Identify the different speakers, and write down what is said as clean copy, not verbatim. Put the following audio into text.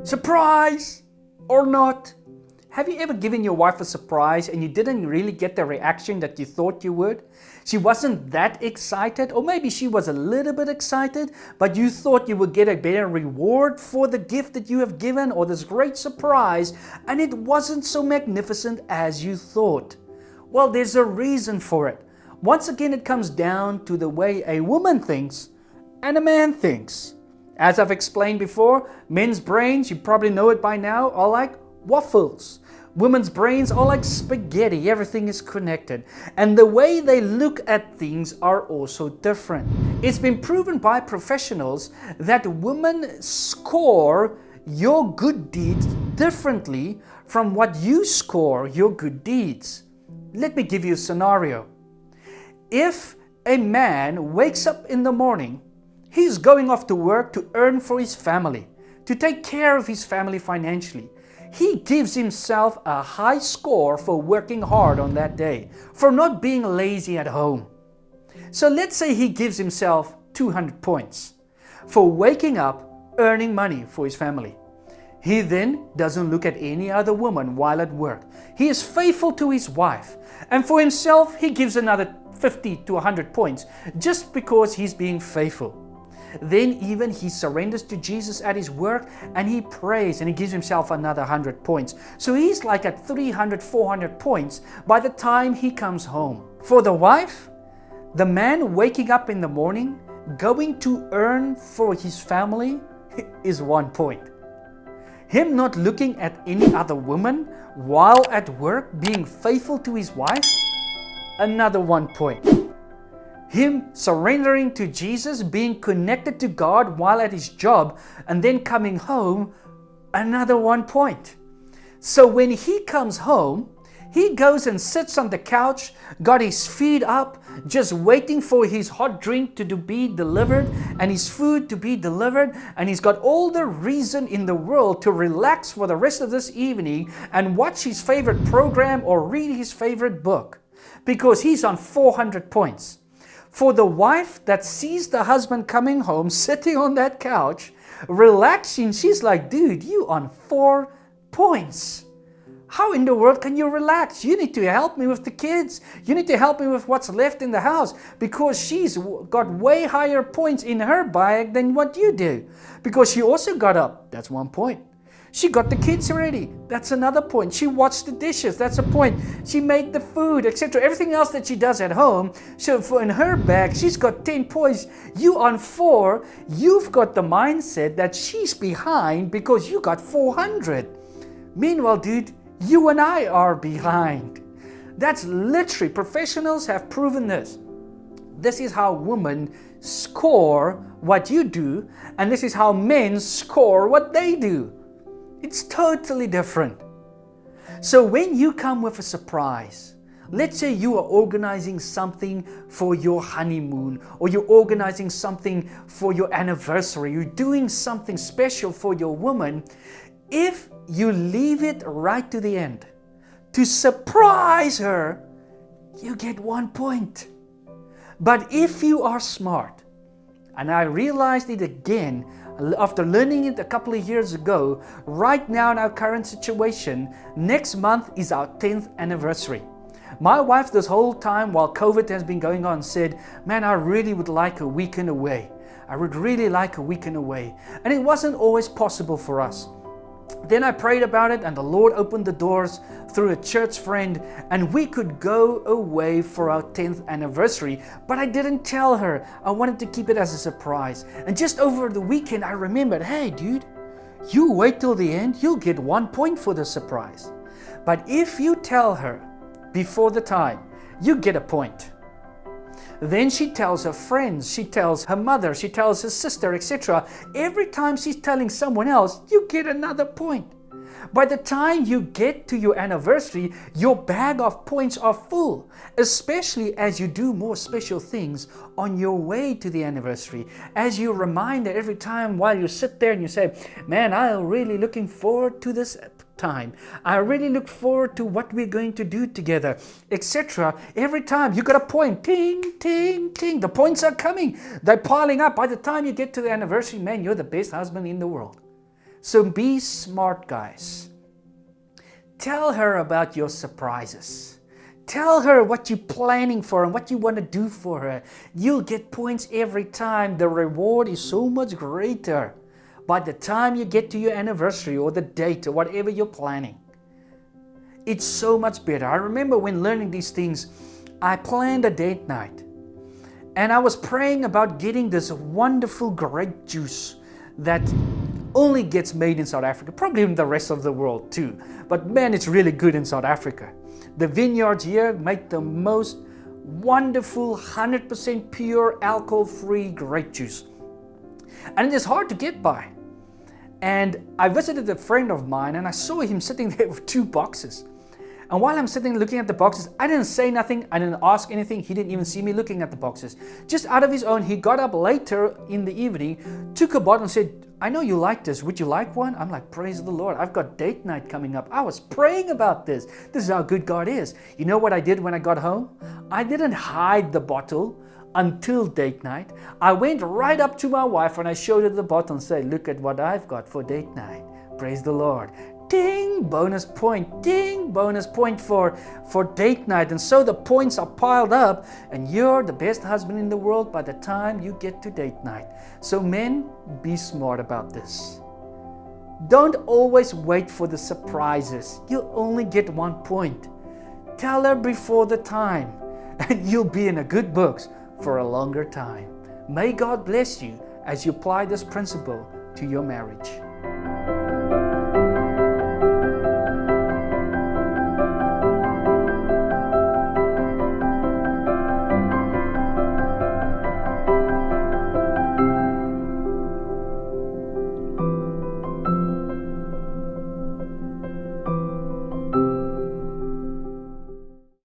Speaker 1: Surprise or not? Have you ever given your wife a surprise and you didn't really get the reaction that you thought you would? She wasn't that excited, or maybe she was a little bit excited, but you thought you would get a better reward for the gift that you have given, or this great surprise, and it wasn't so magnificent as you thought. Well, there's a reason for it. Once again, it comes down to the way a woman thinks and a man thinks. As I've explained before, men's brains, you probably know it by now, are like waffles. Women's brains are like spaghetti. Everything is connected. And the way they look at things are also different. It's been proven by professionals that women score your good deeds differently from what you score your good deeds. Let me give you a scenario. If a man wakes up in the morning, he's going off to work to earn for his family, to take care of his family financially. He gives himself a high score for working hard on that day, for not being lazy at home. So let's say he gives himself 200 points for waking up, earning money for his family. He then doesn't look at any other woman while at work. He is faithful to his wife. And for himself, he gives another 50 to 100 points just because he's being faithful. Then even he surrenders to Jesus at his work and he prays and he gives himself another 100 points. So he's like at 300, 400 points by the time he comes home. For the wife, the man waking up in the morning, going to earn for his family is 1 point. Him not looking at any other woman while at work, being faithful to his wife, another 1 point. Him surrendering to Jesus, being connected to God while at his job, and then coming home, another 1 point. So when he comes home, he goes and sits on the couch, got his feet up, just waiting for his hot drink to be delivered and his food to be delivered, and he's got all the reason in the world to relax for the rest of this evening and watch his favorite program or read his favorite book, because he's on 400 points. For the wife that sees the husband coming home, sitting on that couch, relaxing, she's like, dude, you on 4 points. How in the world can you relax? You need to help me with the kids. You need to help me with what's left in the house, because she's got way higher points in her bag than what you do. Because she also got up. That's 1 point. She got the kids ready. That's another point. She washed the dishes. That's a point. She made the food, etc. Everything else that she does at home. So in her bag, she's got 10 points. You on 4, you've got the mindset that she's behind because you got 400. Meanwhile, dude, you and I are behind. That's literally, professionals have proven this. This is how women score what you do, and this is how men score what they do. It's totally different. So when you come with a surprise, let's say you are organizing something for your honeymoon, or you're organizing something for your anniversary, you're doing something special for your woman, if you leave it right to the end to surprise her, you get 1 point. But if you are smart, and I realized it again after learning it a couple of years ago, right now in our current situation, next month is our 10th anniversary. My wife this whole time while COVID has been going on said, man, I really would like a weekend away. I would really like a weekend away. And it wasn't always possible for us. Then I prayed about it and the Lord opened the doors through a church friend and we could go away for our 10th anniversary. But I didn't tell her. I wanted to keep it as a surprise. And just over the weekend I remembered, hey dude, you wait till the end, you'll get 1 point for the surprise. But if you tell her before the time, you get a point. Then she tells her friends, she tells her mother, she tells her sister, etc. Every time she's telling someone else, you get another point. By the time you get to your anniversary, your bag of points are full, especially as you do more special things on your way to the anniversary. As you remind her every time while you sit there and you say, man, I'm really looking forward to this time. I really look forward to what we're going to do together, etc. Every time you got a point, ting, ting, ting. The points are coming. They're piling up. By the time you get to the anniversary, man, you're the best husband in the world. So be smart, guys. Tell her about your surprises. Tell her what you're planning for and what you want to do for her. You'll get points every time. The reward is so much greater by the time you get to your anniversary or the date or whatever you're planning. It's so much better. I remember when learning these things, I planned a date night. And I was praying about getting this wonderful grape juice that only gets made in South Africa, probably in the rest of the world too. But man, it's really good in South Africa. The vineyards here make the most wonderful 100% pure alcohol-free grape juice. And it is hard to get by. And I visited a friend of mine and I saw him sitting there with 2 boxes. And while I'm sitting looking at the boxes, I didn't say nothing, I didn't ask anything, he didn't even see me looking at the boxes. Just out of his own, he got up later in the evening, took a bottle and said, I know you like this, would you like one? I'm like, praise the Lord, I've got date night coming up. I was praying about this. This is how good God is. You know what I did when I got home? I didn't hide the bottle until date night. I went right up to my wife and I showed her the bottle and said, look at what I've got for date night. Praise the Lord. Ding, bonus point, ding, bonus point for date night. And so the points are piled up and you're the best husband in the world by the time you get to date night. So men, be smart about this. Don't always wait for the surprises. You'll only get 1 point. Tell her before the time and you'll be in a good books for a longer time. May God bless you as you apply this principle to your marriage.